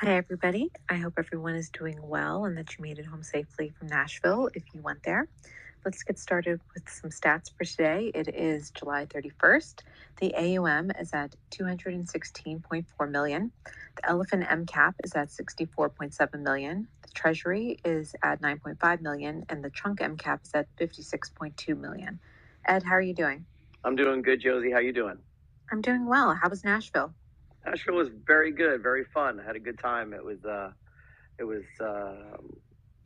Hi, everybody. I hope everyone is doing well and that you made it home safely from Nashville if you went there. Let's get started with some stats for today. It is July 31st. The AUM is at 216.4 million. The elephant MCAP is at 64.7 million. The Treasury is at 9.5 million, and the trunk MCAP is at 56.2 million. Ed, how are you doing? I'm doing good, Josie. How you doing? I'm doing well. How was Nashville? Nashville was very good, very fun. I had a good time. It was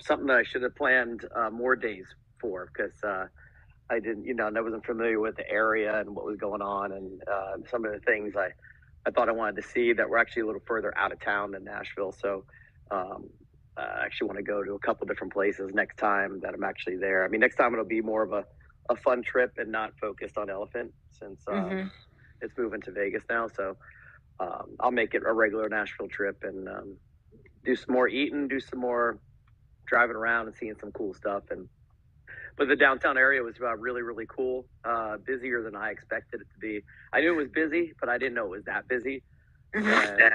something that I should have planned more days for because I didn't, I wasn't familiar with the area and what was going on, and some of the things I thought I wanted to see that were actually a little further out of town than Nashville. So I actually want to go to a couple different places next time that I'm actually there. I mean, next time it'll be more of a fun trip and not focused on Elephant since it's moving to Vegas now. So I'll make it a regular Nashville trip and do some more eating, do some more driving around and seeing some cool stuff. But the downtown area was really, really cool. Busier than I expected it to be. I knew it was busy, but I didn't know it was that busy. And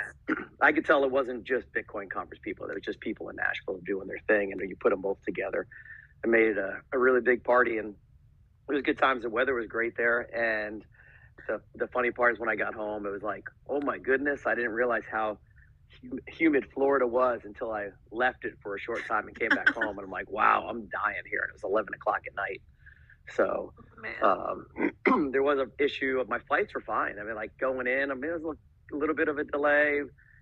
I could tell it wasn't just Bitcoin conference people. There was just people in Nashville doing their thing, and you put them both together. It made it a really big party, and it was good times. The weather was great there, and the funny part is when I got home, it was like, oh my goodness, I didn't realize how humid Florida was until I left it for a short time and came back home. And I'm like, wow, I'm dying here. And it was 11 o'clock at night. So there was an issue of my flights were fine. I mean, like going in, it was a little bit of a delay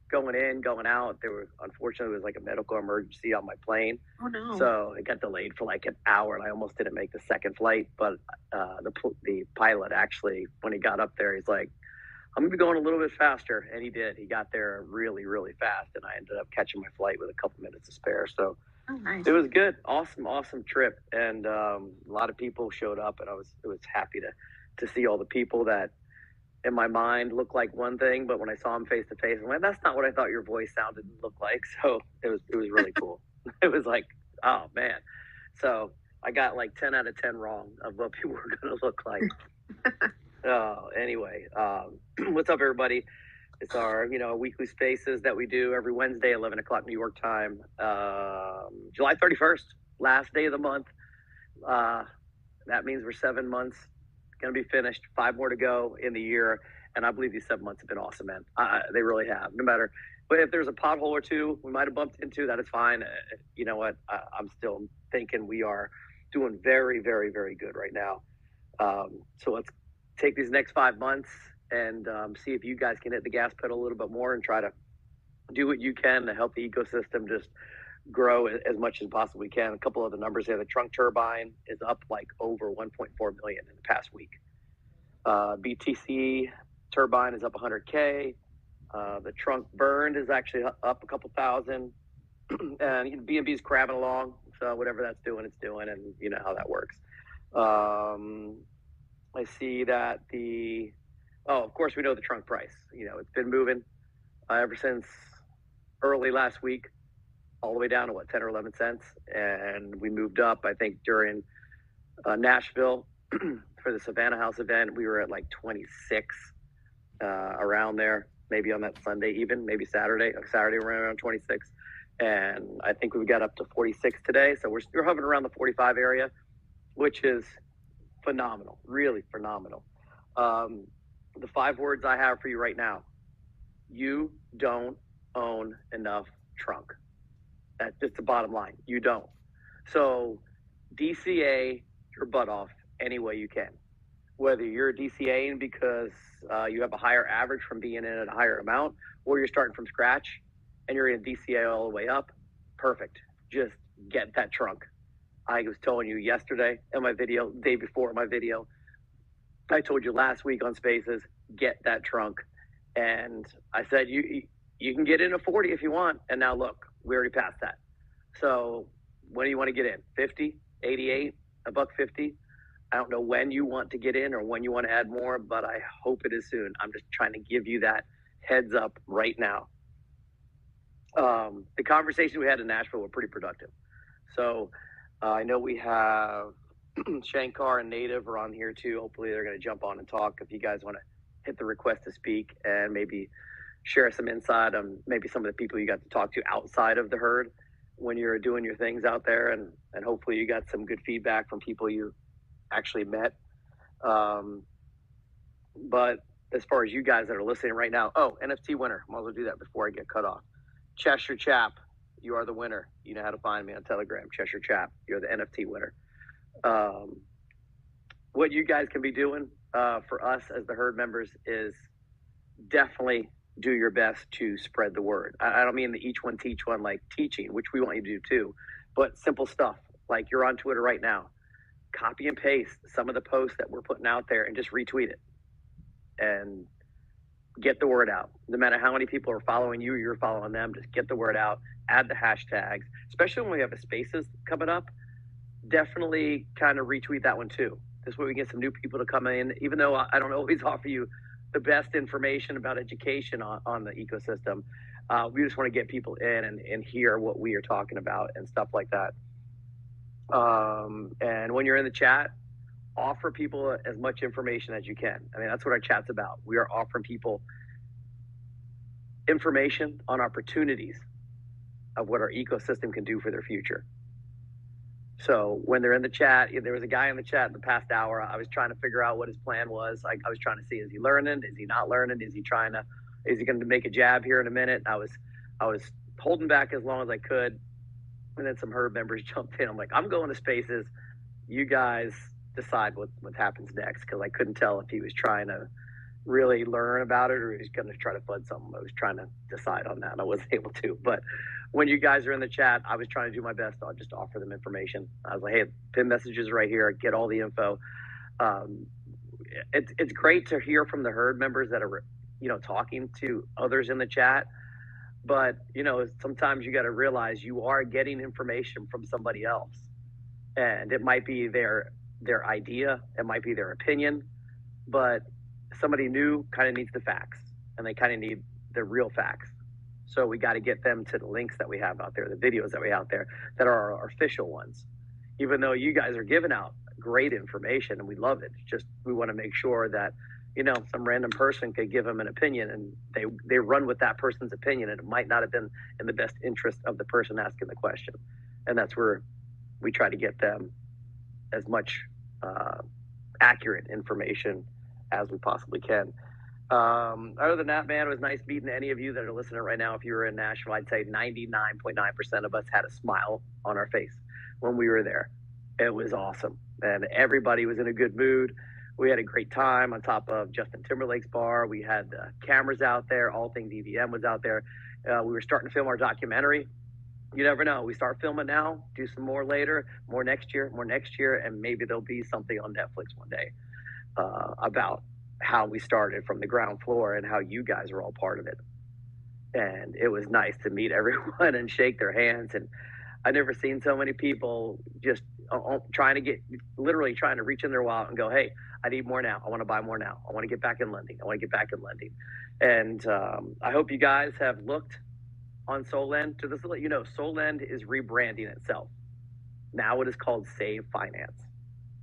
going in, going out. Unfortunately, it was like a medical emergency on my plane. Oh, no. So it got delayed for like an hour and I almost didn't make the second flight. But the pilot actually, when he got up there, he's like, I'm going to be going a little bit faster. And he did. He got there really, really fast. And I ended up catching my flight with a couple minutes to spare. So nice. It was good. Awesome trip. And a lot of people showed up. And I was happy to see all the people that in my mind looked like one thing. But when I saw them face to face, I'm like, that's not what I thought your voice sounded and looked like. So it was really cool. It was like, oh, man. So I got like 10 out of 10 wrong of what people were going to look like. Anyway, what's up, everybody? It's our, weekly spaces that we do every Wednesday, 11 o'clock New York time. July 31st, last day of the month. That means we're 7 months, going to be finished, 5 more to go in the year. And I believe these 7 months have been awesome, man. They really have. No matter, but if there's a pothole or two we might have bumped into, that is fine. You know what? I'm still thinking we are doing very, very, very good right now. So let's take these next 5 months and see if you guys can hit the gas pedal a little bit more and try to do what you can to help the ecosystem just grow as much as possibly can. A couple of the numbers there. The trunk turbine is up like over 1.4 million in the past week. BTC turbine is up 100K. The trunk burned is actually up a couple thousand. And BNB is crabbing along. So whatever that's doing, it's doing. And you know how that works. I see that of course, we know the trunk price. It's been moving ever since early last week, all the way down to 10 or 11 cents. And we moved up, I think, during Nashville for the Savannah House event. We were at like 26 around there, maybe on that Sunday, even maybe Saturday around 26. And I think we got up to 46 today. So we're hovering around the 45 area, which is phenomenal, really phenomenal. The 5 words I have for you right now: you don't own enough trunk. That's just the bottom line. You don't. So DCA your butt off any way you can. Whether you're DCAing because you have a higher average from being in at a higher amount, or you're starting from scratch and you're in DCA all the way up, perfect. Just get that trunk. I was telling you yesterday in my video, the day before my video, I told you last week on Spaces, get that trunk. And I said, you can get in a 40 if you want. And now look, we already passed that. So when do you want to get in? 50, 88, $1.50? I don't know when you want to get in or when you want to add more, but I hope it is soon. I'm just trying to give you that heads up right now. The conversations we had in Nashville were pretty productive. So I know we have Shankar and Native are on here too. Hopefully they're going to jump on and talk if you guys want to hit the request to speak and maybe share some insight on maybe some of the people you got to talk to outside of the herd when you're doing your things out there, and hopefully you got some good feedback from people you actually met. But as far as you guys that are listening right now, NFT winner, might as well do that before I get cut off. Cheshire Chap, you are the winner. You know how to find me on Telegram. Cheshire Chap, you're the NFT winner. What you guys can be doing for us as the herd members is definitely do your best to spread the word. I don't mean the each one teach one like teaching, which we want you to do too, but simple stuff like you're on Twitter right now. Copy and paste some of the posts that we're putting out there and just retweet it and get the word out. No matter how many people are following you, you're following them, just get the word out, add the hashtags, especially when we have the spaces coming up. Definitely kind of retweet that one too. This way we get some new people to come in, even though I don't always offer you the best information about education on the ecosystem. We just want to get people in and hear what we are talking about and stuff like that. And when you're in the chat, offer people as much information as you can. I mean, that's what our chat's about. We are offering people information on opportunities of what our ecosystem can do for their future. So when they're in the chat, there was a guy in the chat in the past hour. I was trying to figure out what his plan was. I was trying to see, is he learning? Is he not learning? Is he going to make a jab here in a minute? I was holding back as long as I could. And then some herd members jumped in. I'm like, I'm going to spaces. You guys decide what happens next, because I couldn't tell if he was trying to really learn about it or he was going to try to fud something. I was trying to decide on that, and I wasn't able to. But when you guys are in the chat, I was trying to do my best. I'll just offer them information. I was like, hey, pin messages right here. Get all the info. It's great to hear from the herd members that are, talking to others in the chat. But, sometimes you got to realize you are getting information from somebody else. And it might be their idea. It might be their opinion. But somebody new kind of needs the facts. And they kind of need the real facts. So we got to get them to the links that we have out there, the videos that we have out there that are our official ones. Even though you guys are giving out great information and we love it. It's just we want to make sure that, some random person could give them an opinion and they run with that person's opinion, and it might not have been in the best interest of the person asking the question. And that's where we try to get them as much accurate information as we possibly can. Other than that, man, it was nice meeting any of you that are listening right now. If you were in Nashville, I'd say 99.9% of us had a smile on our face when we were there. It was awesome. And everybody was in a good mood. We had a great time on top of Justin Timberlake's bar. We had cameras out there. All Things EVM was out there. We were starting to film our documentary. You never know. We start filming now, do some more later, more next year, and maybe there'll be something on Netflix one day about how we started from the ground floor and how you guys are all part of it. And it was nice to meet everyone and shake their hands. And I've never seen so many people just trying to reach in their wallet and go, hey, I need more now. I want to buy more now. I want to get back in lending. And I hope you guys have looked on SolLend. To this, let you know, SolLend is rebranding itself. Now it is called Save Finance.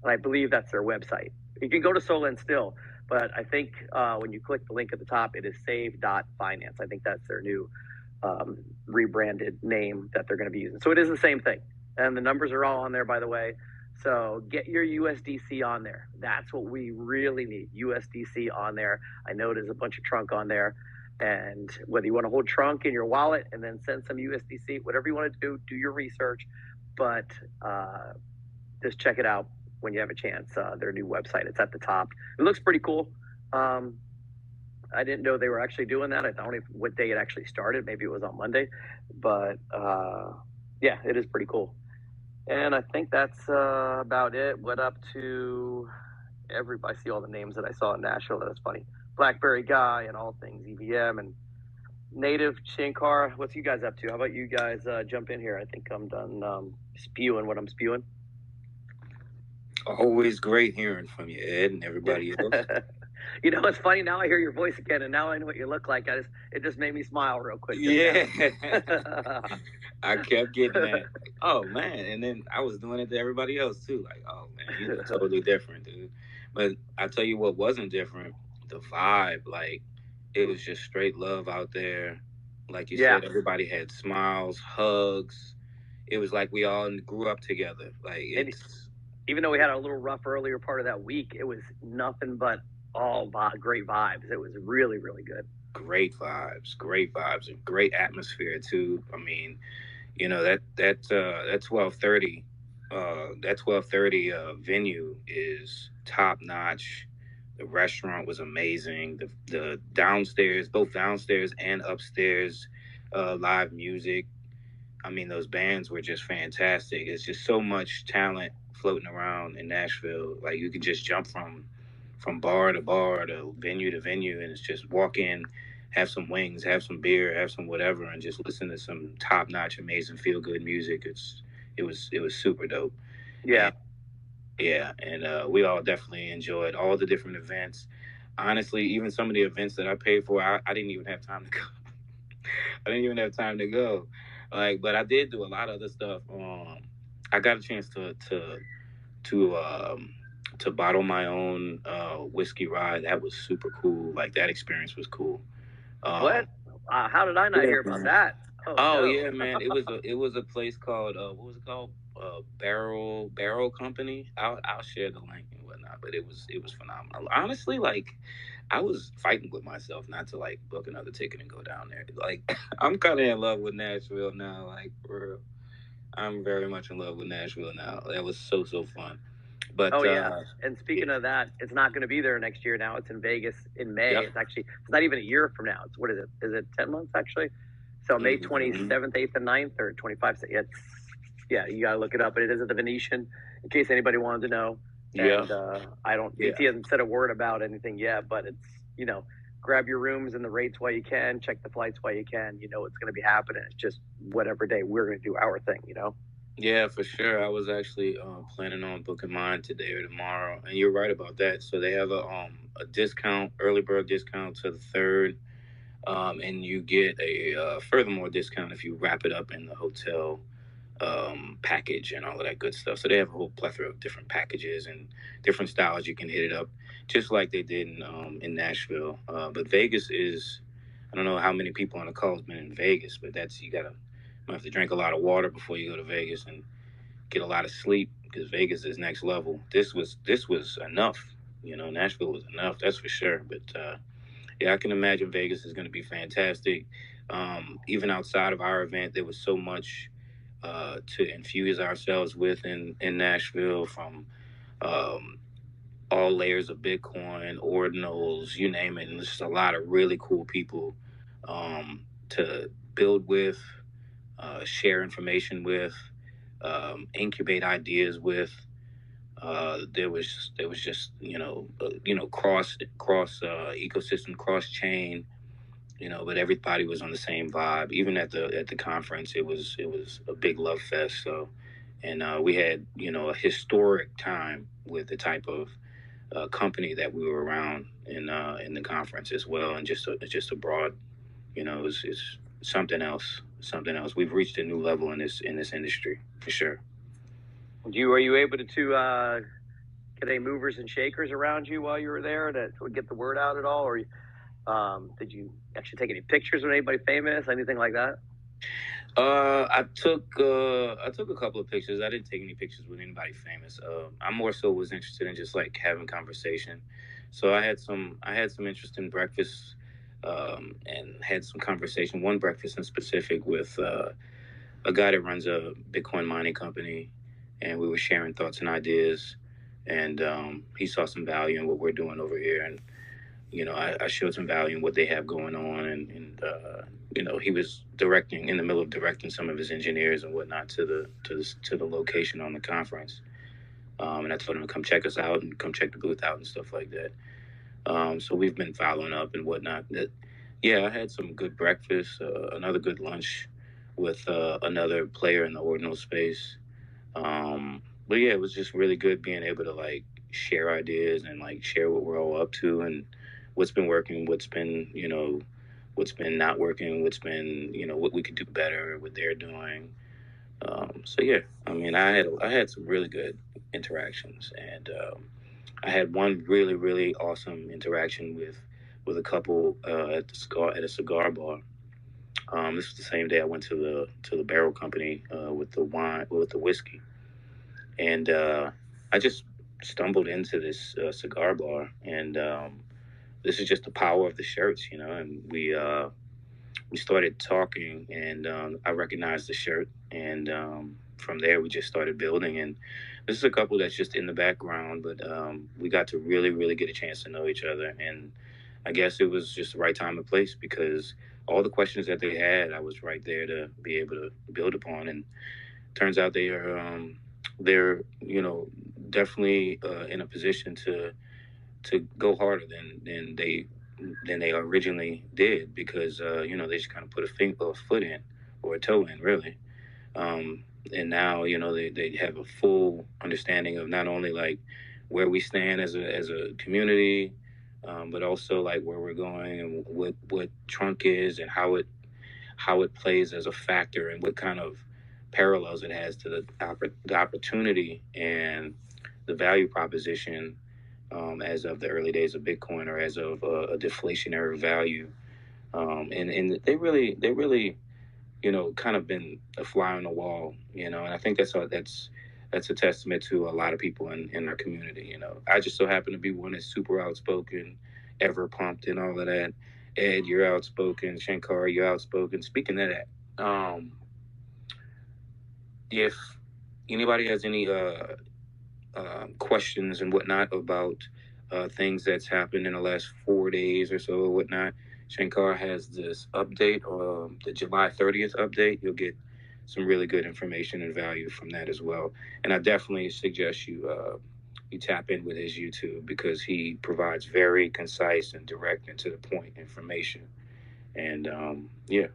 And I believe that's their website. You can go to SolLend still, but I think when you click the link at the top, it is save.finance. I think that's their new rebranded name that they're going to be using. So it is the same thing. And the numbers are all on there, by the way. So get your USDC on there. That's what we really need, USDC on there. I know there's a bunch of trunk on there. And whether you want to hold trunk in your wallet and then send some USDC, whatever you want to do your research. But just check it out when you have a chance. Their new website, it's at the top. It looks pretty cool. I didn't know they were actually doing that. I don't know what day it actually started. Maybe it was on Monday. But yeah, it is pretty cool. And I think that's about it. What up to everybody? I see all the names that I saw in Nashville. That's funny. Blackberry Guy and All Things EVM and Native Shankar. What's you guys up to? How about you guys jump in here? I think I'm done spewing what I'm spewing. Always great hearing from you, Ed, and everybody else. It's funny. Now I hear your voice again, and now I know what you look like. It just made me smile real quick. Yeah. I kept getting that. Oh, man. And then I was doing it to everybody else, too. Like, oh, man, you totally different, dude. But I tell you what wasn't different, the vibe. Like, It was just straight love out there. Like you Yeah. said, everybody had smiles, hugs. It was like we all grew up together. Like And it's even though we had a little rough earlier part of that week, it was nothing but all great vibes. It was really, really good. great vibes, and great atmosphere too. I mean, you know that 12:30 venue is top notch. The restaurant was amazing. The downstairs, both downstairs and upstairs, live music. I mean, those bands were just fantastic. It's just so much talent floating around in Nashville. Like you can just jump from bar to venue, and it's just walk in, have some wings, have some beer, have some whatever, and just listen to some top notch, amazing, feel good music. It was super dope. Yeah. And yeah, and we all definitely enjoyed all the different events. Honestly, even some of the events that I paid for, I didn't even have time to go. I didn't even have time to go. Like, but I did do a lot of other stuff. I got a chance to to bottle my own whiskey rye. That was super cool. Like that experience was cool. What? How did I not hear about that? Oh no. yeah, man. It was a place called what was it called? Barrel Company. I'll share the link and whatnot. But it was phenomenal. Honestly, like I was fighting with myself not to like book another ticket and go down there. Like I'm kind of in love with Nashville now. Like for real, I'm very much in love with Nashville now. That was so fun. But Oh yeah. And speaking of that, it's not going to be there next year. Now it's in Vegas in May. Yep. It's not even a year from now. It's what is it? Is it 10 months actually? So May 27th, 8th, and 9th, or 25th. Yeah, you gotta look it up. But it is at the Venetian, in case anybody wanted to know. And I don't. Yeah. BT hasn't said a word about anything yet, but it's grab your rooms and the rates while you can. Check the flights while you can. You know it's going to be happening. It's just whatever day we're going to do our thing. Yeah, for sure. I was actually planning on booking mine today or tomorrow, and you're right about that. So they have a discount, early bird discount to the third, and you get a furthermore discount if you wrap it up in the hotel package and all of that good stuff. So they have a whole plethora of different packages and different styles you can hit it up, just like they did in Nashville. But Vegas is, I don't know how many people on the call has been in Vegas, but that's you have to drink a lot of water before you go to Vegas and get a lot of sleep because Vegas is next level. This was enough. Nashville was enough. That's for sure. But yeah, I can imagine Vegas is going to be fantastic. Even outside of our event, there was so much to infuse ourselves with in Nashville from um, all layers of Bitcoin, ordinals, you name it. And there's just a lot of really cool people to build with, share information with, incubate ideas with. There was just cross ecosystem, cross chain, but everybody was on the same vibe. Even at the conference, it was a big love fest. So, and we had a historic time with the type of company that we were around in the conference as well, and just abroad. It's something else. Something else. We've reached a new level in this industry for sure. Were you able to get any movers and shakers around you while you were there to get the word out at all, or did you actually take any pictures with anybody famous, anything like that? I took a couple of pictures. I didn't take any pictures with anybody famous. I more so was interested in just like having conversation. So I had some interesting breakfasts and had some conversation. One breakfast in specific with a guy that runs a Bitcoin mining company, and we were sharing thoughts and ideas. And he saw some value in what we're doing over here, and I showed some value in what they have going on, and he was in the middle of directing some of his engineers and whatnot to the location on the conference. And I told him to come check us out and come check the booth out and stuff like that. So we've been following up and whatnot. I had some good breakfast, another good lunch with another player in the ordinal space. But yeah, it was just really good being able to like share ideas and like share what we're all up to and what's been working, what's been not working, what's been what we could do better, what they're doing. So yeah, I mean, I had some really good interactions, and I had one really really awesome interaction with with a couple at a cigar bar. This was the same day I went to the barrel company with the whiskey, and I just stumbled into this cigar bar, and this is just the power of the shirts, you know. And we started talking, and I recognized the shirt, and from there we just started building. And this is a couple that's just in the background, but we got to really, really get a chance to know each other. And I guess it was just the right time and place, because all the questions that they had, I was right there to be able to build upon. And turns out they're definitely in a position to go harder than they originally did, because they just kind of put a foot in, or a toe in, really. And now they have a full understanding of not only like where we stand as a community, but also like where we're going, and what trunk is, and how it plays as a factor, and what kind of parallels it has to the opportunity and the value proposition, as of the early days of Bitcoin, or as of a deflationary value. And they really, kind of been a fly on the wall, and I think that's a testament to a lot of people in our community. I just so happen to be one that's super outspoken, ever pumped, and all of that. Ed, you're outspoken. Shankar, you're outspoken. Speaking of that, if anybody has any questions and whatnot about things that's happened in the last 4 days or so or whatnot, Shankar has this update, the July 30th update. You'll get some really good information and value from that as well. And I definitely suggest you tap in with his YouTube, because he provides very concise and direct and to the point information. And yeah.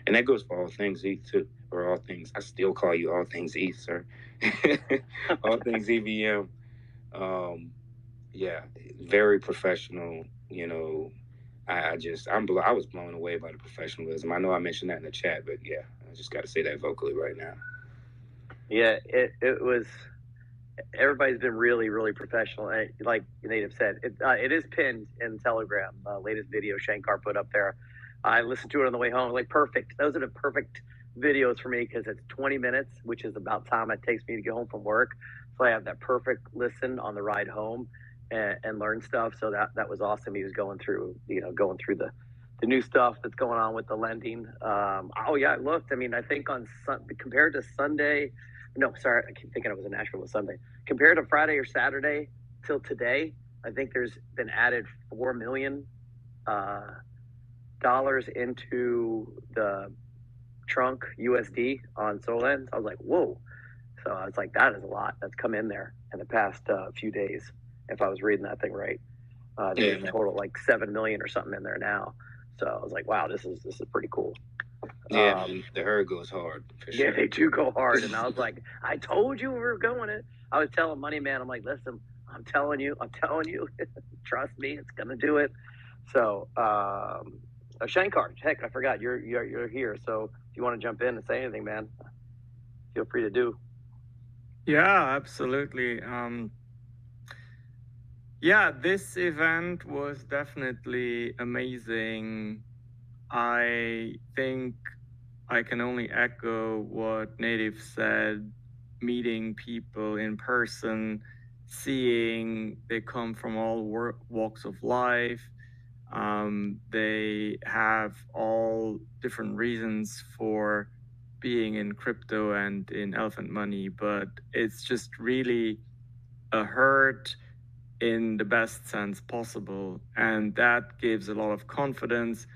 And that goes for all things ETH too, or all things. I still call you all things ETH, sir. All things EVM. Yeah, very professional. I was blown away by the professionalism. I know I mentioned that in the chat, but yeah, I just got to say that vocally right now. Yeah, it was. Everybody's been really, really professional. Like Native said, it is pinned in Telegram. Latest video Shankar put up there. I listened to it on the way home. Like, perfect. Those are the perfect videos for me, because it's 20 minutes, which is about time it takes me to get home from work. So I have that perfect listen on the ride home and learn stuff. So that was awesome. He was going through the new stuff that's going on with the lending. Oh yeah, I looked. I mean, I think compared to Sunday. No, sorry, I keep thinking it was in Nashville with Sunday. Compared to Friday or Saturday till today, I think there's been added $4 million into the trunk USD on Solend. I was like, whoa. So I was like, that is a lot that's come in there in the past few days, if I was reading that thing right. There's a total like 7 million or something in there now. So I was like, wow, this is pretty cool. Yeah, the herd goes hard. For sure. Yeah, they do go hard. And I was like, I told you we were going it. I was telling Money Man, I'm like, listen, I'm telling you, trust me, it's gonna do it. So Shankar, heck, I forgot you're here. So if you want to jump in and say anything, man, feel free to do. Yeah, absolutely. Yeah, this event was definitely amazing. I think I can only echo what Native said, meeting people in person, seeing they come from all walks of life. They have all different reasons for being in crypto and in elephant money, but it's just really a herd in the best sense possible. And that gives a lot of confidence.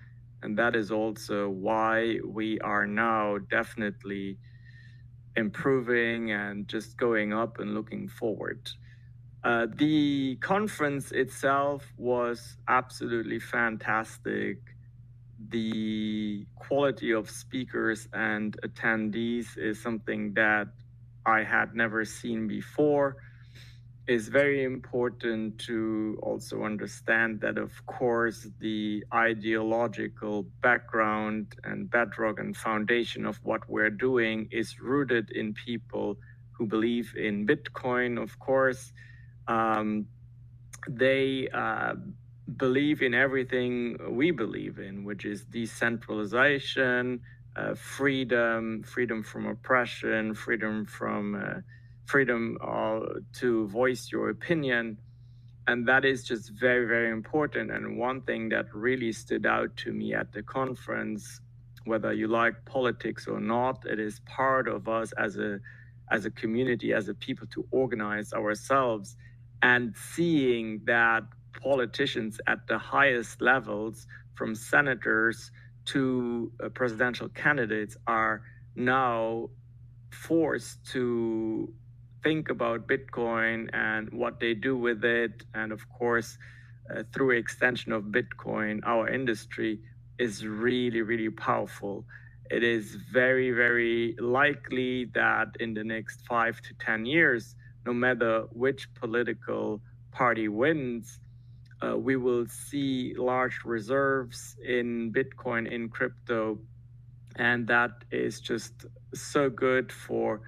And that is also why we are now definitely improving and just going up and looking forward. The conference itself was absolutely fantastic. The quality of speakers and attendees is something that I had never seen before. It's very important to also understand that, of course, the ideological background and bedrock and foundation of what we're doing is rooted in people who believe in Bitcoin, of course. They believe in everything we believe in, which is decentralization, freedom from oppression, freedom to voice your opinion. And that is just very, very important. And one thing that really stood out to me at the conference, whether you like politics or not, it is part of us as a community, as a people, to organize ourselves. And seeing that politicians at the highest levels, from senators to presidential candidates, are now forced to think about Bitcoin and what they do with it. And of course, through extension of Bitcoin, our industry is really, really powerful. It is very, very likely that in the next 5 to 10 years, no matter which political party wins, we will see large reserves in Bitcoin, in crypto, and that is just so good for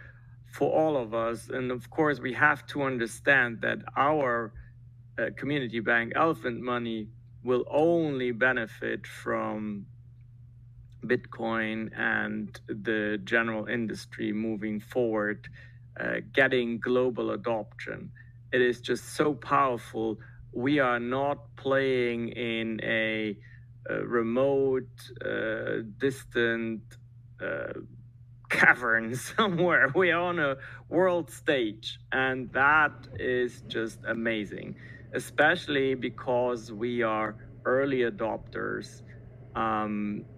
all of us. And of course, we have to understand that our community bank, Elephant Money, will only benefit from Bitcoin and the general industry moving forward, getting global adoption. It is just so powerful. We are not playing in a remote, distant cavern somewhere. We are on a world stage, and that is just amazing, especially because we are early adopters.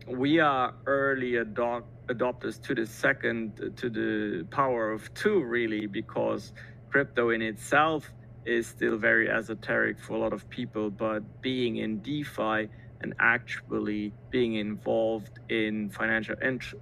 We are early adopters to the power of two, really, because crypto in itself is still very esoteric for a lot of people, but being in DeFi and actually being involved in financial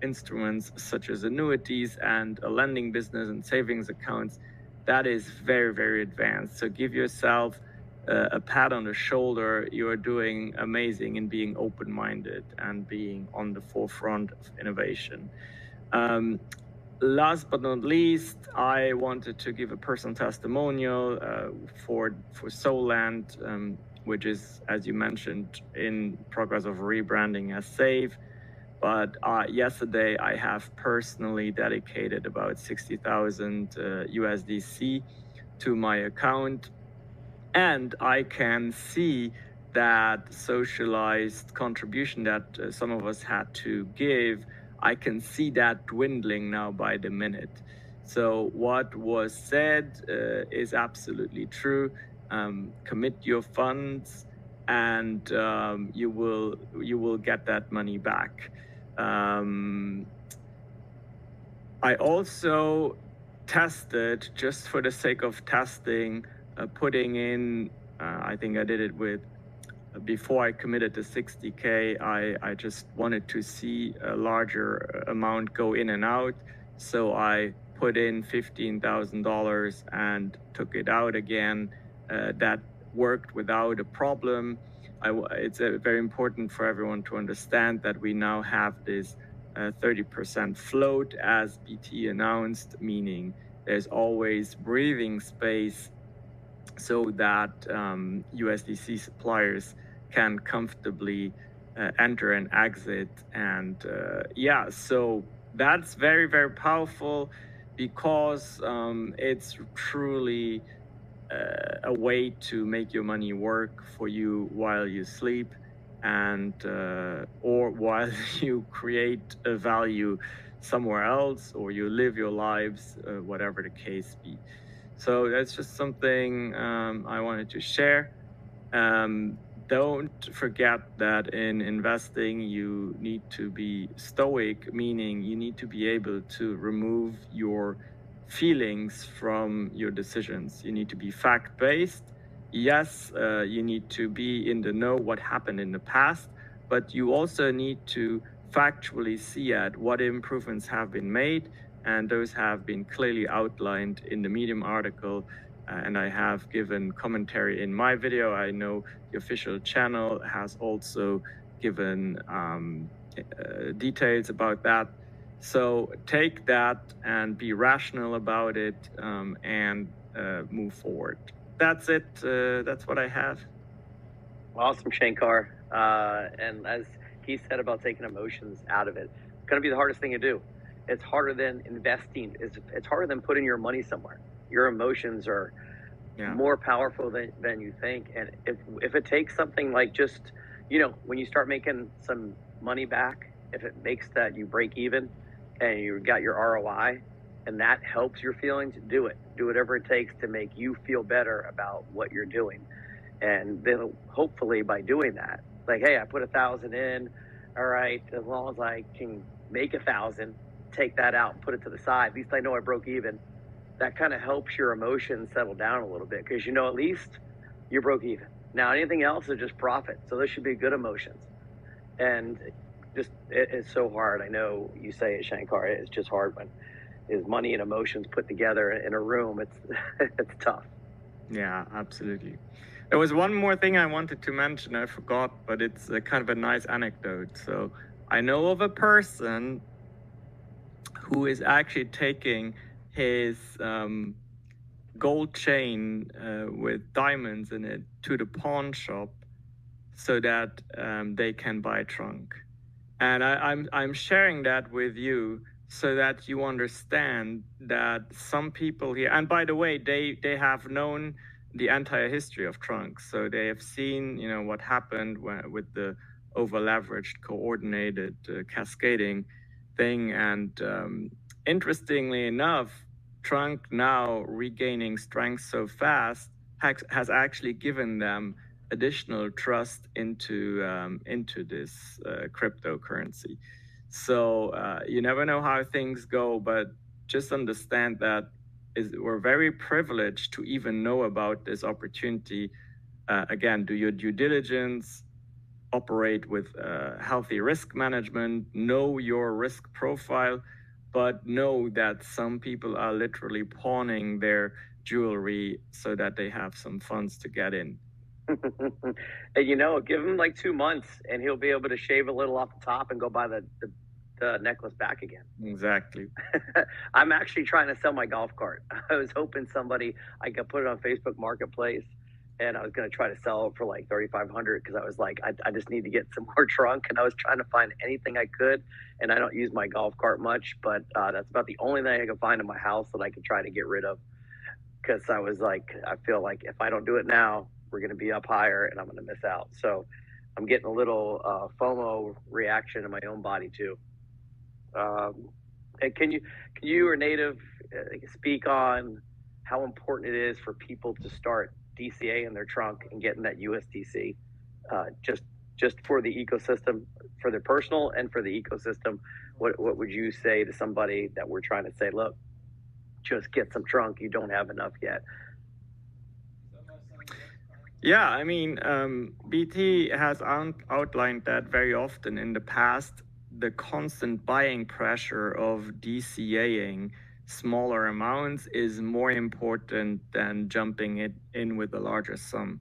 instruments such as annuities and a lending business and savings accounts, that is very, very advanced. So give yourself a pat on the shoulder. You are doing amazing in being open-minded and being on the forefront of innovation. Last but not least, I wanted to give a personal testimonial for Soland, which is, as you mentioned, in progress of rebranding as Save. But yesterday, I have personally dedicated about 60,000 USDC to my account. And I can see that socialized contribution that some of us had to give, I can see that dwindling now by the minute. So what was said is absolutely true. Commit your funds, and you will get that money back. I also tested, just for the sake of testing, putting in, I think I did it with, before I committed to 60K, I just wanted to see a larger amount go in and out. So I put in $15,000 and took it out again. That worked without a problem. It's very important for everyone to understand that we now have this 30% float, as BT announced, meaning there's always breathing space so that USDC suppliers can comfortably enter and exit. And so that's very, very powerful, because it's truly a way to make your money work for you while you sleep, and or while you create a value somewhere else, or you live your lives, whatever the case be. So that's just something I wanted to share. Don't forget that in investing, you need to be stoic, meaning you need to be able to remove your feelings from your decisions. You need to be fact-based. Yes, you need to be in the know what happened in the past, but you also need to factually see at what improvements have been made, and those have been clearly outlined in the Medium article, and I have given commentary in my video. I know the official channel has also given details about that. So take that and be rational about it, and move forward. That's it. That's what I have. Awesome, Shankar. And as he said about taking emotions out of it, it's going to be the hardest thing to do. It's harder than investing. It's harder than putting your money somewhere. Your emotions are more powerful than you think. And if it takes something like just, when you start making some money back, if it makes that you break even and you got your ROI and that helps your feelings, do it. Do whatever it takes to make you feel better about what you're doing. And then hopefully by doing that, like, hey, I put 1,000 in. All right, as long as I can make 1,000, take that out and put it to the side. At least I know I broke even. That kind of helps your emotions settle down a little bit because at least you broke even. Now anything else is just profit. So those should be good emotions. And just it's so hard. I know you say it, Shankar. It's just hard when is money and emotions put together in a room. It's tough. Yeah, absolutely. There was one more thing I wanted to mention, I forgot, but it's a kind of a nice anecdote. So I know of a person who is actually taking his gold chain with diamonds in it to the pawn shop so that they can buy a trunk. And I'm sharing that with you so that you understand that some people here, and by the way, they have known the entire history of trunks. So they have seen, what happened with the over-leveraged, coordinated, cascading thing. And interestingly enough, trunk now regaining strength so fast has actually given them additional trust into this cryptocurrency. So you never know how things go, but just understand that we're very privileged to even know about this opportunity. Again, do your due diligence, operate with healthy risk management, know your risk profile, but know that some people are literally pawning their jewelry so that they have some funds to get in. And give him like 2 months and he'll be able to shave a little off the top and go buy the necklace back again. Exactly. I'm actually trying to sell my golf cart. I was hoping I could put it on Facebook Marketplace, and I was going to try to sell it for like $3,500 because I was like, I just need to get some more trunk, and I was trying to find anything I could, and I don't use my golf cart much, but that's about the only thing I could find in my house that I could try to get rid of, because I was like, I feel like if I don't do it now, we're going to be up higher and I'm going to miss out. So I'm getting a little FOMO reaction in my own body too. And can you or Native speak on how important it is for people to start DCA in their trunk and getting that USDC, just for the ecosystem, for their personal and for the ecosystem? What would you say to somebody that we're trying to say, look, just get some trunk, you don't have enough yet? Yeah, I mean, BT has outlined that very often in the past. The constant buying pressure of DCAing smaller amounts is more important than jumping it in with a larger sum.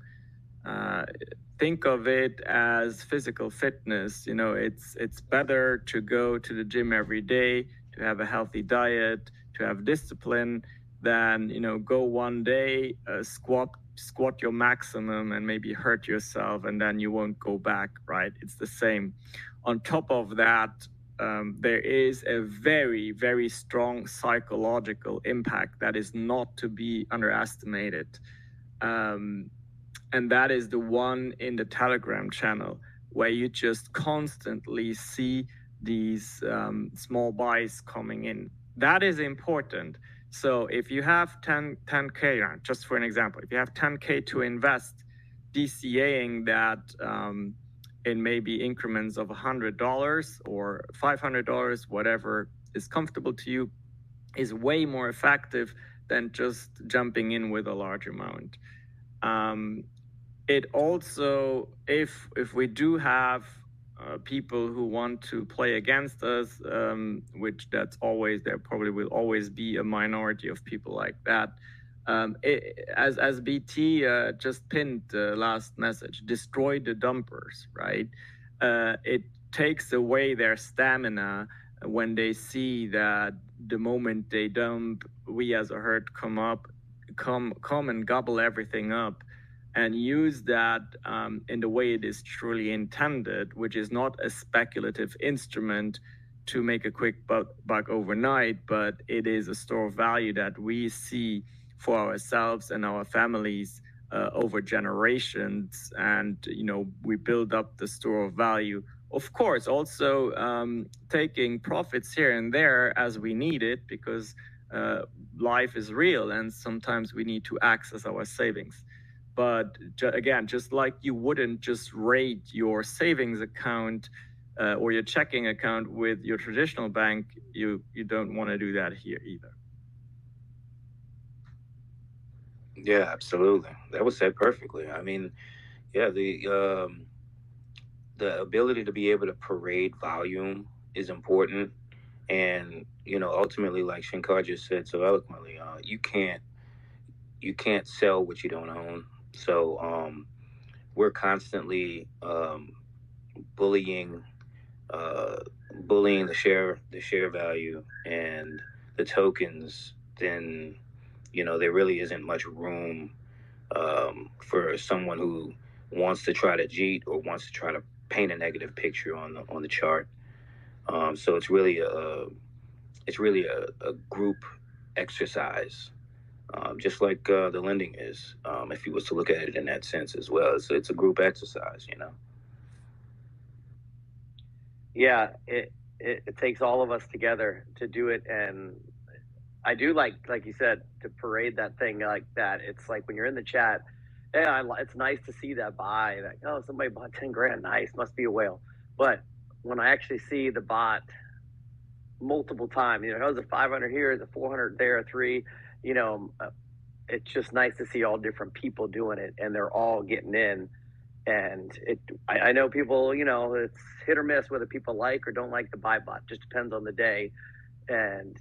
Think of it as physical fitness. It's better to go to the gym every day, to have a healthy diet, to have discipline, than go one day, squat your maximum and maybe hurt yourself, and then you won't go back, right? It's the same. On top of that, there is a very, very strong psychological impact that is not to be underestimated. And that is the one in the Telegram channel, where you just constantly see these small buys coming in. That is important. So if you have 10K, just for an example, if you have 10K to invest, DCAing that in maybe increments of $100 or $500, whatever is comfortable to you, is way more effective than just jumping in with a large amount. It also, if we do have people who want to play against us, which there probably will always be a minority of people like that. As BT just pinned the last message, destroy the dumpers, right? It takes away their stamina when they see that the moment they dump, we as a herd come and gobble everything up. and use that in the way it is truly intended, which is not a speculative instrument to make a quick buck overnight, but it is a store of value that we see for ourselves and our families over generations. And, we build up the store of value. Of course, also taking profits here and there as we need it, because life is real and sometimes we need to access our savings. But again, just like you wouldn't just rate your savings account or your checking account with your traditional bank, you don't want to do that here either. Yeah, absolutely. That was said perfectly. I mean, yeah, the ability to be able to parade volume is important, and ultimately, like Shankar just said so eloquently, you can't sell what you don't own. So we're constantly bullying bullying the share value and the tokens. Then there really isn't much room for someone who wants to try to cheat or wants to try to paint a negative picture on the chart. So it's really a group exercise, just like the lending is. If you was to look at it in that sense as well, it's a group exercise. Yeah, it takes all of us together to do it, and I do like you said, to parade that thing like that. It's like when you're in the chat, yeah, it's nice to see that buy. Like, oh, somebody bought 10 grand. Nice, must be a whale. But when I actually see the bot multiple times, oh, there's a 500 here, there's a 400 there, a 3, it's just nice to see all different people doing it, and they're all getting in. And I know people, it's hit or miss whether people like or don't like the buy bot. Just depends on the day. And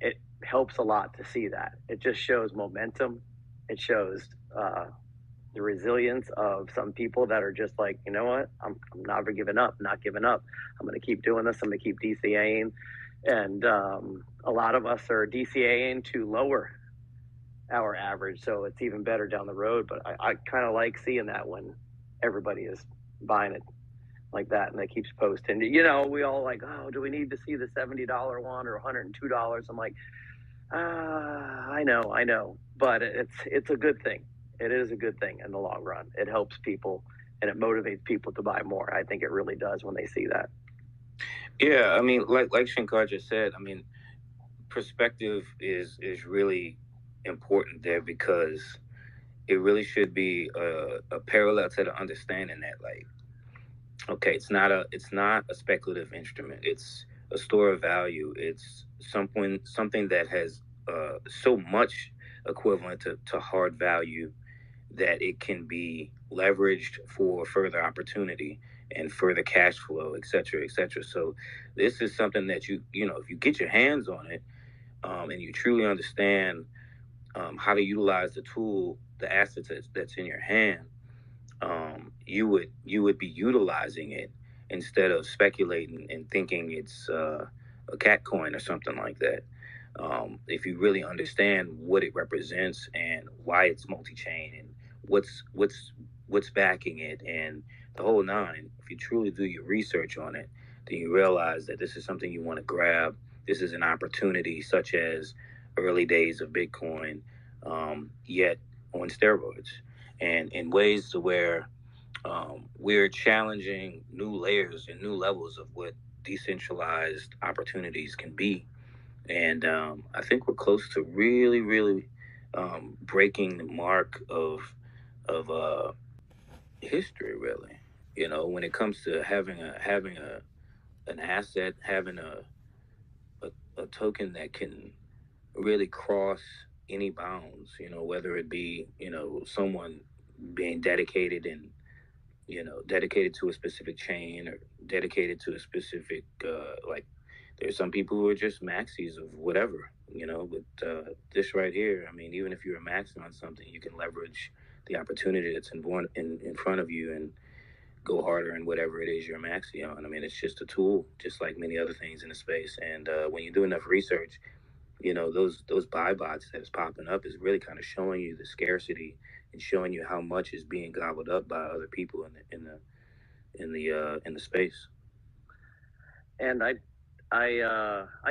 it helps a lot to see that. It just shows momentum. It shows the resilience of some people that are just like, you know what, I'm never giving up, not giving up. I'm going to keep doing this. I'm going to keep DCAing. And a lot of us are DCAing to lower our average, so it's even better down the road. But I kind of like seeing that when everybody is buying it like that, and it keeps posting. We all like, oh, do we need to see the $70 one or $102? I'm like, I know, but it's a good thing. It is a good thing in the long run. It helps people and it motivates people to buy more. I think it really does when they see that. Yeah, I mean, like Shankar just said, I mean, perspective is really important there, because it really should be a parallel to the understanding that, like, okay, it's not a speculative instrument. It's a store of value. It's something that has so much equivalent to hard value that it can be leveraged for further opportunity and further cash flow, et cetera, et cetera. So this is something that if you get your hands on it, and you truly understand how to utilize the tool, the assets that's in your hand, you would be utilizing it instead of speculating and thinking it's a cat coin or something like that. If you really understand what it represents and why it's multi-chain and what's backing it and the whole nine, if you truly do your research on it, then you realize that this is something you want to grab. This is an opportunity, such as early days of Bitcoin, yet on steroids, and in ways to where we're challenging new layers and new levels of what decentralized opportunities can be. And I think we're close to really, really breaking the mark of history. Really, when it comes to having an asset, having a token that can really cross any bounds. Whether it be someone being dedicated and dedicated to a specific chain or dedicated to a specific like there's some people who are just maxis of whatever, but this right here, I mean, even if you're a max on something, you can leverage the opportunity that's in front of you and go harder in whatever it is you're maxi on. I mean, it's just a tool, just like many other things in the space. And when you do enough research, those buy bots that's popping up is really kind of showing you the scarcity and showing you how much is being gobbled up by other people in the space. And I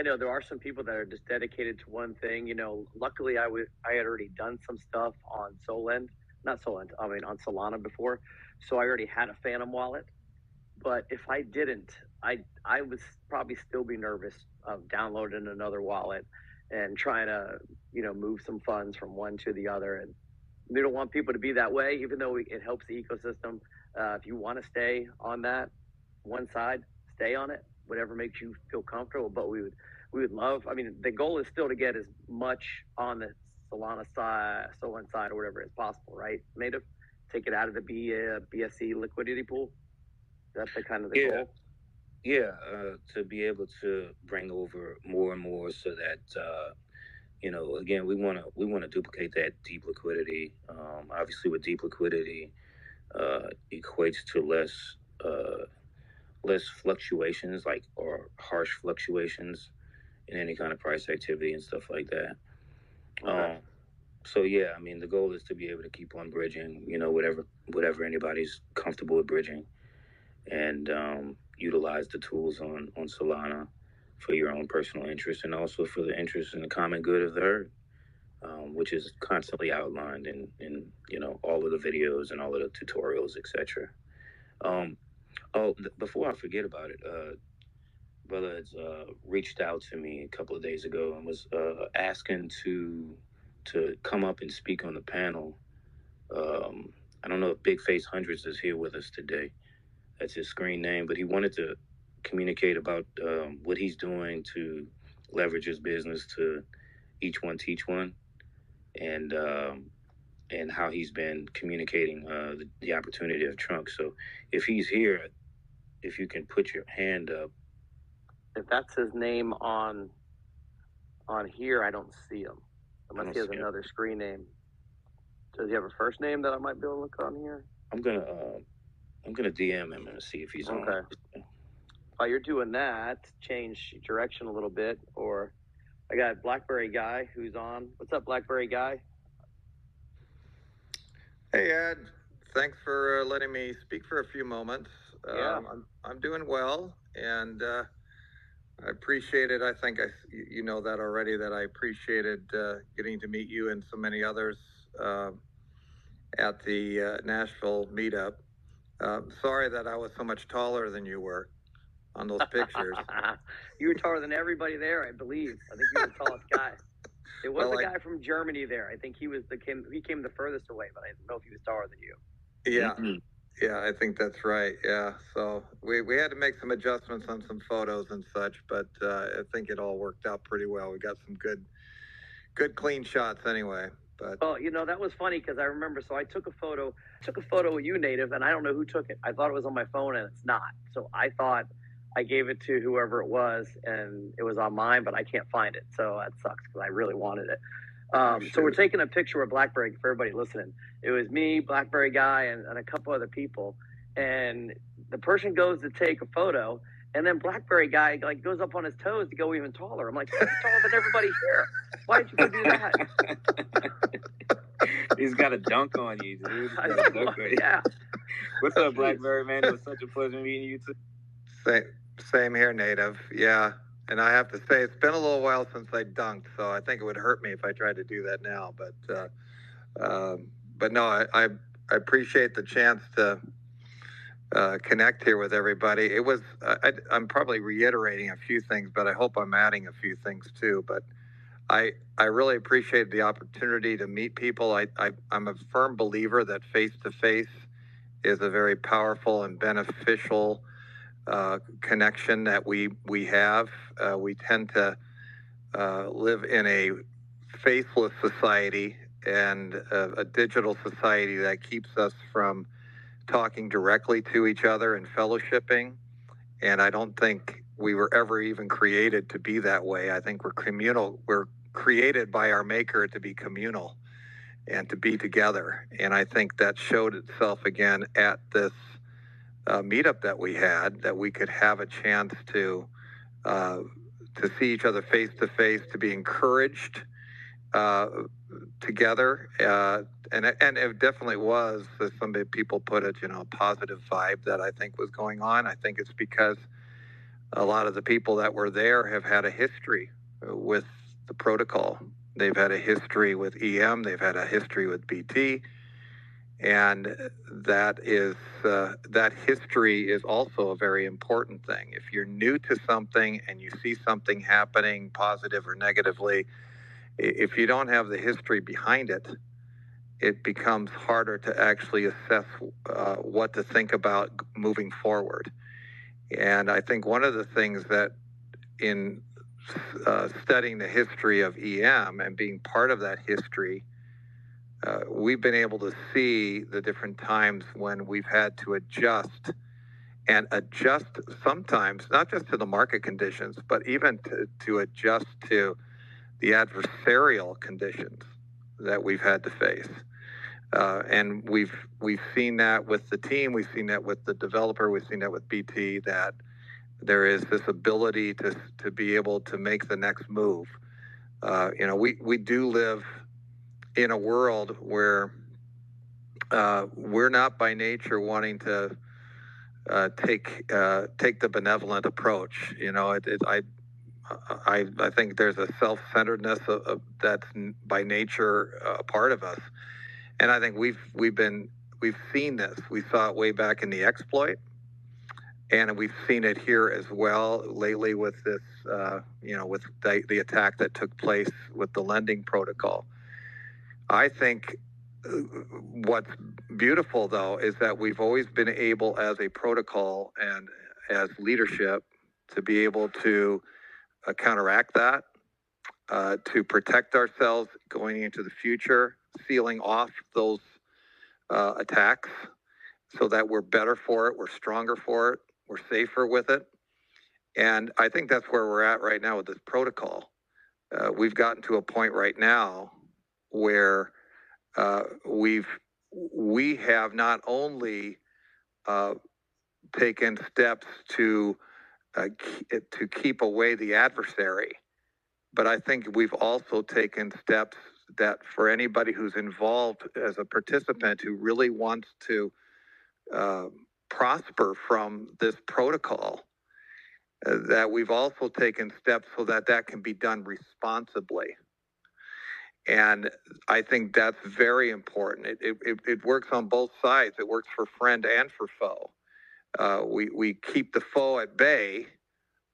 know there are some people that are just dedicated to one thing. You know, luckily I had already done some stuff on not Solend. I mean on Solana before, so I already had a Phantom wallet. But if I didn't, I would probably still be nervous of downloading another wallet and trying to move some funds from one to the other. And we don't want people to be that way, even though it helps the ecosystem. If you want to stay on that one side, stay on it, whatever makes you feel comfortable. But we would love. I mean, the goal is still to get as much on the Solana side, or whatever as possible, right? Native, take it out of the BSC liquidity pool. That's the kind of the goal. Yeah, to be able to bring over more and more, so that again, we want to duplicate that deep liquidity. Obviously, with deep liquidity, equates to less fluctuations, or harsh fluctuations in any kind of price activity and stuff like that. Okay. So yeah, I mean, the goal is to be able to keep on bridging, whatever anybody's comfortable with bridging, and utilize the tools on Solana for your own personal interest, and also for the interest and the common good of the herd, which is constantly outlined in all of the videos and all of the tutorials, etc. Before I forget about it, brother has reached out to me a couple of days ago and was asking to come up and speak on the panel. I don't know if Big Face Hundreds is here with us today. That's his screen name, but he wanted to communicate about what he's doing to leverage his business to each one teach one, and how he's been communicating the opportunity of Trunk. So if he's here, if you can put your hand up. If that's his name on here, I don't see him. Unless he has another screen name. Does he have a first name that I might be able to look on here? I'm gonna DM him and see if he's on. Okay. While you're doing that, change direction a little bit. Or I got Blackberry Guy who's on. What's up, Blackberry Guy? Hey Ed, thanks for letting me speak for a few moments. Yeah. I'm doing well, and I appreciate it. I think you know that already, that I appreciated getting to meet you and so many others at the Nashville meetup. Sorry that I was so much taller than you were on those pictures. You were taller than everybody there, I believe. I think you were the tallest guy. There was a guy from Germany there. I think he came the furthest away, but I don't know if he was taller than you. Yeah. Mm-hmm. Yeah, I think that's right. Yeah, so we had to make some adjustments on some photos and such, but I think it all worked out pretty well. We got some good clean shots anyway. But well, that was funny because I remember. So I took a photo of you, Native, and I don't know who took it. I thought it was on my phone, and it's not. So I thought I gave it to whoever it was, and it was on mine, but I can't find it. So that sucks because I really wanted it. So we're taking a picture of Blackberry for everybody listening. It was me, Blackberry Guy, and a couple other people. And the person goes to take a photo, and then Blackberry Guy goes up on his toes to go even taller. I'm like, he's taller than everybody here. Why'd you go do that? He's got a dunk on you, dude. Yeah. What's up, Blackberry, man? It was such a pleasure meeting you too. Same here, Native. Yeah. And I have to say, it's been a little while since I dunked, so I think it would hurt me if I tried to do that now. But no, I appreciate the chance to connect here with everybody. It was I'm probably reiterating a few things, but I hope I'm adding a few things too. But I really appreciate the opportunity to meet people. I'm a firm believer that face-to-face is a very powerful and beneficial connection that we have. We tend to live in a faceless society and a digital society that keeps us from talking directly to each other and fellowshipping. And I don't think we were ever even created to be that way. I think we're communal. We're created by our maker to be communal and to be together. And I think that showed itself again at this meetup that we had, that we could have a chance to see each other face to face, to be encouraged together, and it definitely was, as some people put it, a positive vibe that I think was going on. I think it's because a lot of the people that were there have had a history with the protocol. They've had a history with EM. They've had a history with BT, and that history is also a very important thing. If you're new to something and you see something happening, positive or negatively, if you don't have the history behind it, it becomes harder to actually assess what to think about moving forward. And I think one of the things that in studying the history of EM and being part of that history, we've been able to see the different times when we've had to adjust sometimes, not just to the market conditions, but even to adjust to the adversarial conditions that we've had to face. And we've seen that with the team, we've seen that with the developer, we've seen that with BT, that there is this ability to be able to make the next move. We do live in a world where we're not by nature wanting to take the benevolent approach. I think there's a self-centeredness that's by nature a part of us, and I think we've seen this. We saw it way back in the exploit, and we've seen it here as well lately with this, with the attack that took place with the lending protocol. I think what's beautiful, though, is that we've always been able, as a protocol and as leadership, to be able to counteract that, to protect ourselves going into the future, sealing off those attacks so that we're better for it, we're stronger for it, we're safer with it. And I think that's where we're at right now with this protocol. We've gotten to a point right now where we have not only taken steps to keep away the adversary, but I think we've also taken steps that for anybody who's involved as a participant who really wants to prosper from this protocol, that we've also taken steps so that can be done responsibly. And I think that's very important. It works on both sides. It works for friend and for foe. We keep the foe at bay,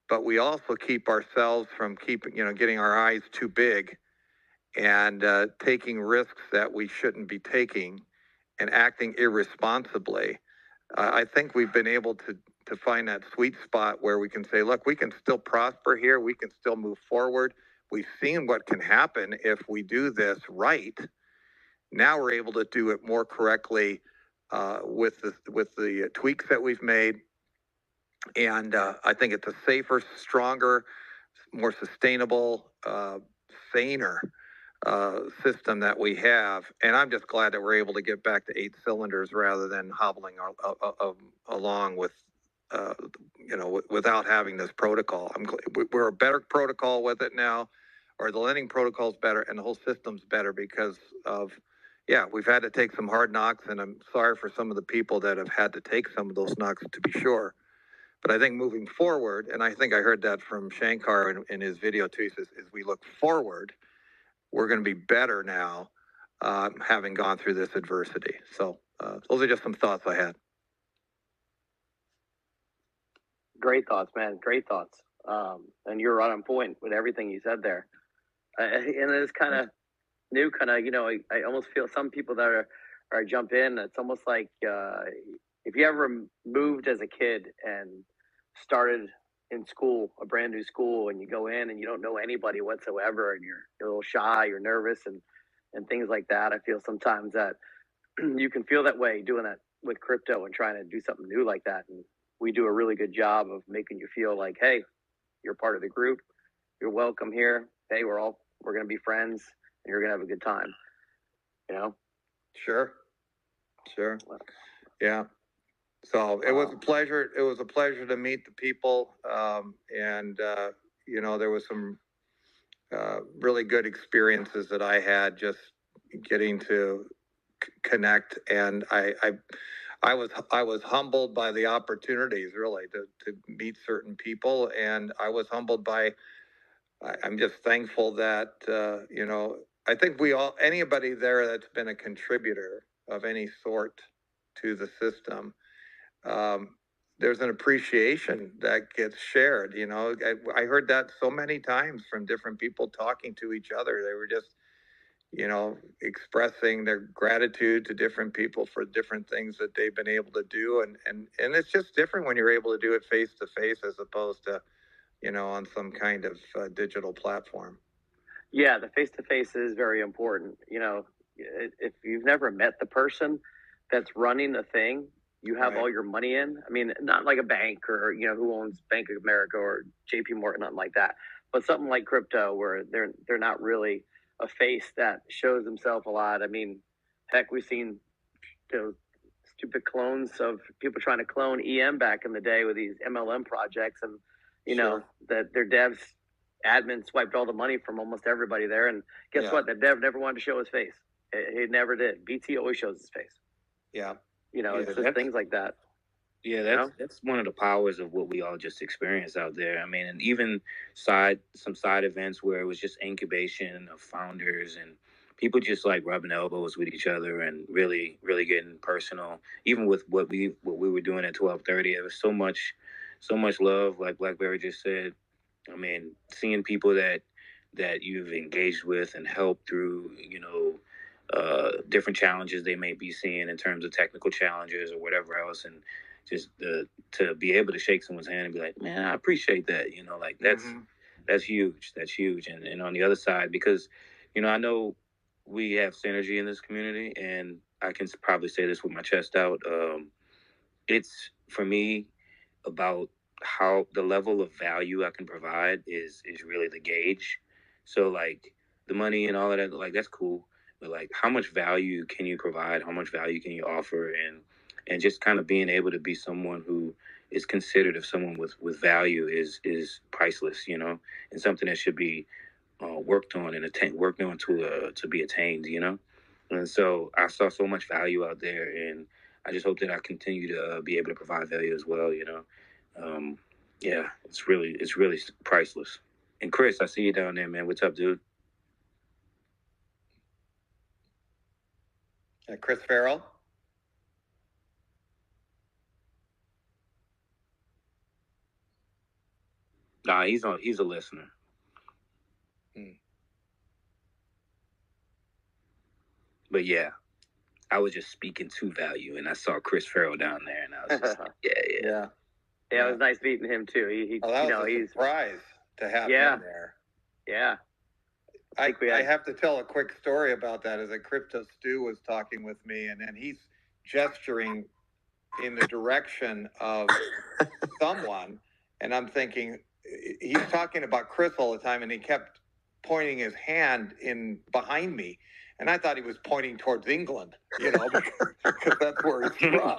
but we also keep ourselves from getting our eyes too big and taking risks that we shouldn't be taking and acting irresponsibly. I think we've been able to find that sweet spot where we can say, look, we can still prosper here. We can still move forward. We've seen what can happen if we do this right. Now we're able to do it more correctly with the tweaks that we've made. And I think it's a safer, stronger, more sustainable, saner system that we have. And I'm just glad that we're able to get back to 8 cylinders rather than hobbling along with, without having this protocol. We're a better protocol with it now, or the lending protocol is better, and the whole system's better because of, we've had to take some hard knocks, and I'm sorry for some of the people that have had to take some of those knocks, to be sure. But I think moving forward, and I think I heard that from Shankar in his video too, he says, as we look forward, we're going to be better now, having gone through this adversity. So those are just some thoughts I had. Great thoughts, man. Great thoughts. And you're right on point with everything you said there. And it's kind of new, I almost feel some people that are jump in, it's almost like if you ever moved as a kid and started in school, a brand new school, and you go in and you don't know anybody whatsoever, and you're a little shy, you're nervous, and things like that. I feel sometimes that you can feel that way doing that with crypto and trying to do something new like that. And we do a really good job of making you feel like, hey, you're part of the group, you're welcome here. Hey, we're going to be friends, and you're going to have a good time. Sure. Yeah. So it was a pleasure. It was a pleasure to meet the people. And there was some really good experiences that I had just getting to connect, and I was humbled by the opportunities really to meet certain people, and I was humbled by. I'm just thankful that I think anybody there that's been a contributor of any sort to the system, um, there's an appreciation that gets shared. I heard that so many times from different people talking to each other. They were just expressing their gratitude to different people for different things that they've been able to do. And it's just different when you're able to do it face to face as opposed to, on some kind of digital platform. Yeah, the face to face is very important. If you've never met the person that's running the thing, you have all your money in. I mean, not like a bank or, who owns Bank of America or JP Morgan, nothing like that. But something like crypto where they're not really a face that shows himself a lot. I mean, heck, we've seen stupid clones of people trying to clone EM back in the day with these MLM projects, and that their devs admin swiped all the money from almost everybody there. And guess what? The dev never wanted to show his face. He never did. BT always shows his face. Yeah. It's just things like that. Yeah, that's one of the powers of what we all just experienced out there. I mean, and even some side events where it was just incubation of founders and people just like rubbing elbows with each other and really, really getting personal. Even with what we were doing at 12:30, there was so much love, like Blackberry just said. I mean, seeing people that you've engaged with and helped through, different challenges they may be seeing in terms of technical challenges or whatever else, and just to be able to shake someone's hand and be like, man, I appreciate that. Like that's huge. That's huge. And on the other side, because, I know we have synergy in this community, and I can probably say this with my chest out. It's for me about how the level of value I can provide is really the gauge. So like the money and all of that, like that's cool, but like how much value can you provide? How much value can you offer? And just kind of being able to be someone who is considered of someone with value is priceless, and something that should be worked on and worked on to be attained, And so I saw so much value out there, and I just hope that I continue to be able to provide value as well, Yeah, it's really priceless. And Chris, I see you down there, man. What's up, dude? Chris Farrell. Nah, he's a listener. But yeah, I was just speaking to value, and I saw Chris Farrell down there, and I was just like, yeah. It was nice meeting him too. He's a surprise to have him there. Yeah. I have to tell a quick story about that. As a Crypto Stu was talking with me, and then he's gesturing in the direction of someone, and I'm thinking he's talking about Chris all the time, and he kept pointing his hand in behind me, and I thought he was pointing towards England, because that's where he's from.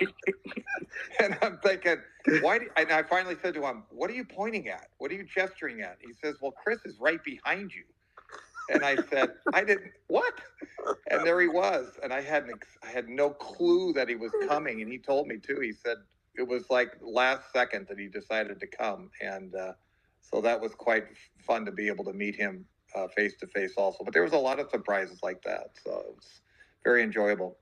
And I'm thinking, and I finally said to him, "What are you pointing at? What are you gesturing at?" He says, "Well, Chris is right behind you." And I said, "I didn't, what?" And there he was. And I had no clue that he was coming. And he told me too. He said it was like last second that he decided to come. And so that was quite fun to be able to meet him face to face also. But there was a lot of surprises like that. So it was very enjoyable.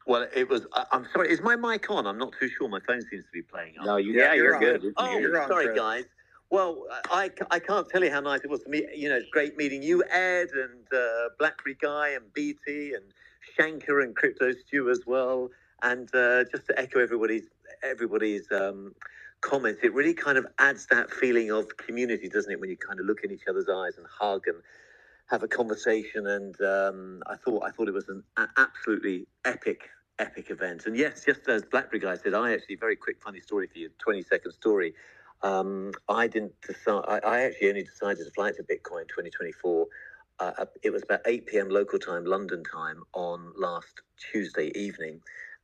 Well, it was. I'm sorry. Is my mic on? I'm not too sure. My phone seems to be playing up. No, you're good. You're on, sorry, Chris. Guys. Well, I can't tell you how nice it was to meet. It's great meeting you, Ed, and Blackberry Guy, and BT, and Shankar, and Crypto Stu as well. And just to echo everybody's comments, it really kind of adds that feeling of community, doesn't it? When you kind of look in each other's eyes and hug and have a conversation. And I thought it was an absolutely epic event. And yes, just as Blackberry Guy said, very quick funny story for you, 20-second story. I didn't decide. I actually only decided to fly to Bitcoin 2024. It was about 8 p.m. local time, London time, on last Tuesday evening,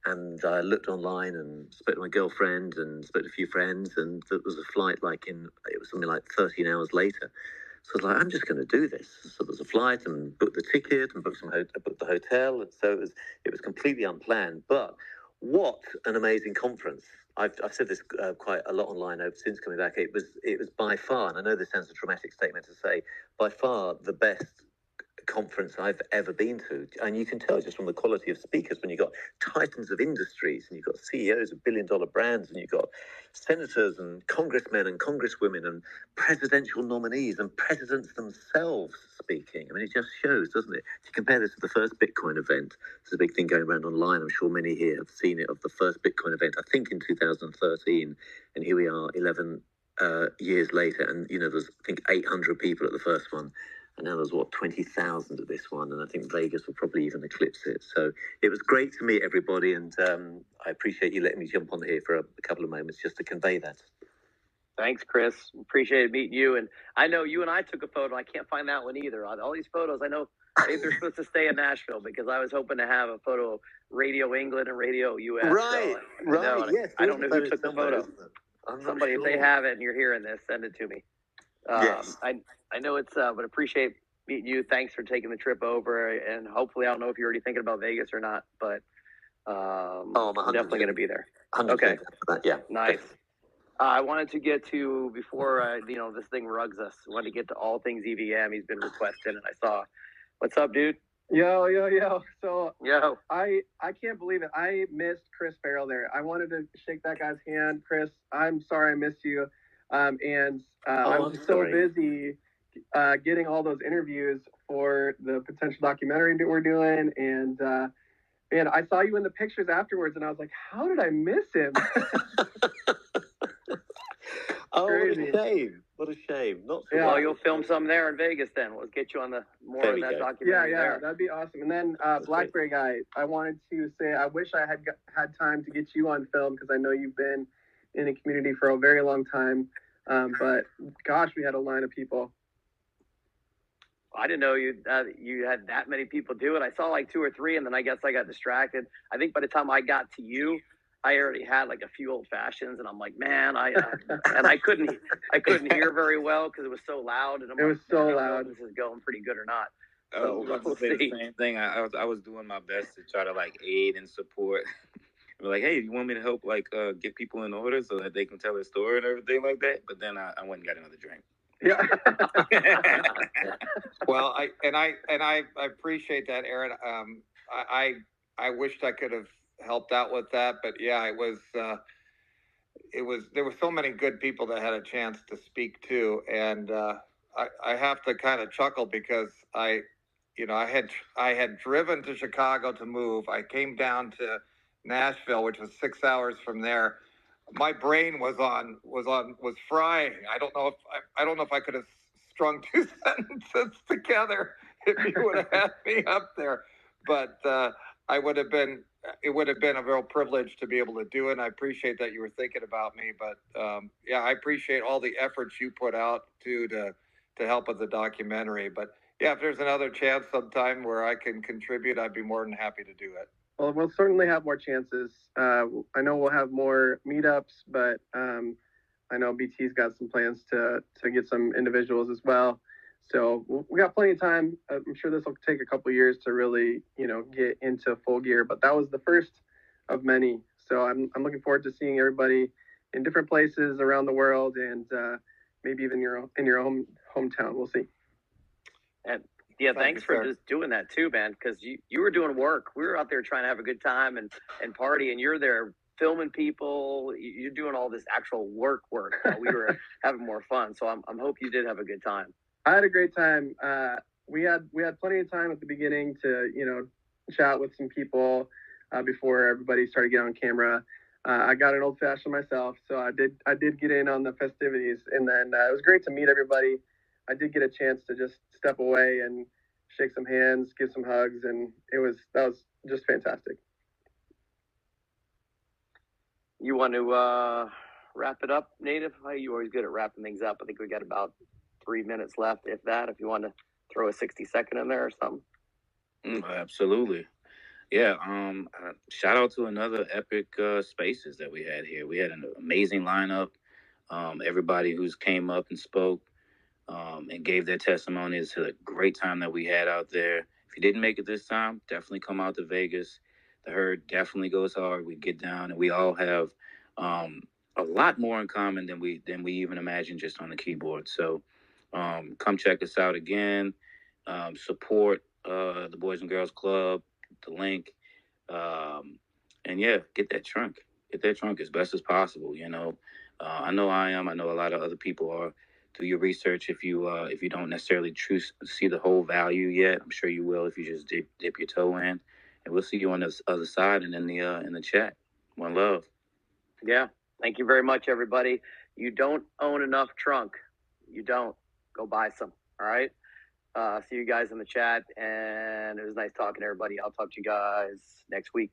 and I looked online and spoke to my girlfriend and spoke to a few friends, and there was a flight it was something like 13 hours later. So I was like, I'm just going to do this. So there's a flight and booked the ticket and booked the hotel. And so it was completely unplanned. But what an amazing conference. I've said this quite a lot online since coming back. It was by far, and I know this sounds a dramatic statement to say, by far the best conference I've ever been to. And you can tell just from the quality of speakers when you've got titans of industries and you've got CEOs of billion-dollar brands and you've got senators and congressmen and congresswomen and presidential nominees and presidents themselves speaking. I mean, it just shows, doesn't it? If you compare this to the first Bitcoin event, there's a big thing going around online. I'm sure many here have seen it, of the first Bitcoin event, I think in 2013. And here we are 11 years later. And, there's, I think, 800 people at the first one. And now there's, 20,000 at this one. And I think Vegas will probably even eclipse it. So it was great to meet everybody. And I appreciate you letting me jump on here for a couple of moments just to convey that. Thanks, Chris. Appreciated meeting you. And I know you and I took a photo. I can't find that one either. All these photos, I know maybe they're supposed to stay in Nashville because I was hoping to have a photo of Radio England and Radio US. Right, right. Yes, I don't know who took the photo. Somebody, sure. If they have it and you're hearing this, send it to me. Yes. I know it's, but appreciate meeting you. Thanks for taking the trip over. And hopefully, I don't know if you're already thinking about Vegas or not, but I'm definitely going to be there. Okay. Yeah. Nice. I wanted to get to, before, this thing rugs us, I wanted to get to all things EVM. He's been requested, and I saw, what's up, dude? Yo. So, Yo. I can't believe it. I missed Chris Farrell there. I wanted to shake that guy's hand. Chris, I'm sorry I missed you. I was so busy getting all those interviews for the potential documentary that we're doing. And I saw you in the pictures afterwards, and I was like, how did I miss him? Oh, what a shame. Not so Well, you'll film some there in Vegas then. We'll get you on the more of that documentary. Yeah, that'd be awesome. And then Blackberry Guy, I wanted to say I wish I had time to get you on film because I know you've been in the community for a very long time. But gosh, we had a line of people. I didn't know you had that many people do it. I saw like 2 or 3, and then I guess I got distracted. I think by the time I got to you, I already had like a few old fashions, and I'm like, man, I couldn't hear very well because it was so loud. And it was so loud. If this is going pretty good or not. So we'll say the same thing. I was doing my best to try to like aid and support. Be like, hey, you want me to help like get people in order so that they can tell their story and everything like that? But then I went and got another drink. Yeah. Well, I appreciate that, Aaron. I wished I could have helped out with that, but yeah, it was there were so many good people that had a chance to speak too, and I have to kind of chuckle because I had driven to Chicago to move. I came down to Nashville, which was 6 hours from there. My brain was frying. I don't know if I could have strung 2 sentences together if you would have had me up there, but it would have been a real privilege to be able to do it. And I appreciate that you were thinking about me, but I appreciate all the efforts you put out to help with the documentary. But yeah, if there's another chance sometime where I can contribute, I'd be more than happy to do it. Well, we'll certainly have more chances. I know we'll have more meetups, but I know BT's got some plans to get some individuals as well. So we got plenty of time. I'm sure this will take a couple of years to really, get into full gear. But that was the first of many. So I'm looking forward to seeing everybody in different places around the world, and maybe even in your hometown. We'll see. And yeah, thanks for just doing that too, man. Because you were doing work. We were out there trying to have a good time and party, and you're there filming people. You're doing all this actual work while we were having more fun. So I'm hope you did have a good time. I had a great time. We had plenty of time at the beginning to chat with some people before everybody started getting on camera. I got an old fashioned myself, so I did get in on the festivities, and then it was great to meet everybody. I did get a chance to just step away and shake some hands, give some hugs, and that was just fantastic. You want to wrap it up, Native? You always good at wrapping things up. I think we got about 3 minutes left, if that. If you want to throw a 60-second in there or something. Absolutely. Yeah, shout out to another epic spaces that we had here. We had an amazing lineup. Everybody who's came up and spoke and gave their testimonies to the great time that we had out there. If you didn't make it this time, definitely come out to Vegas. The herd definitely goes hard. We get down, and we all have um, a lot more in common than we even imagined just on the keyboard. So come check us out again. Support the Boys and Girls Club, the link, um, and yeah, get that trunk. Get that trunk as best as possible. I know I am. I know a lot of other people are. Do your research if you don't necessarily see the whole value yet. I'm sure you will if you just dip your toe in. And we'll see you on the other side and in the chat. One love. Yeah. Thank you very much, everybody. You don't own enough trunk. You don't. Go buy some. All right. See you guys in the chat. And it was nice talking to everybody. I'll talk to you guys next week.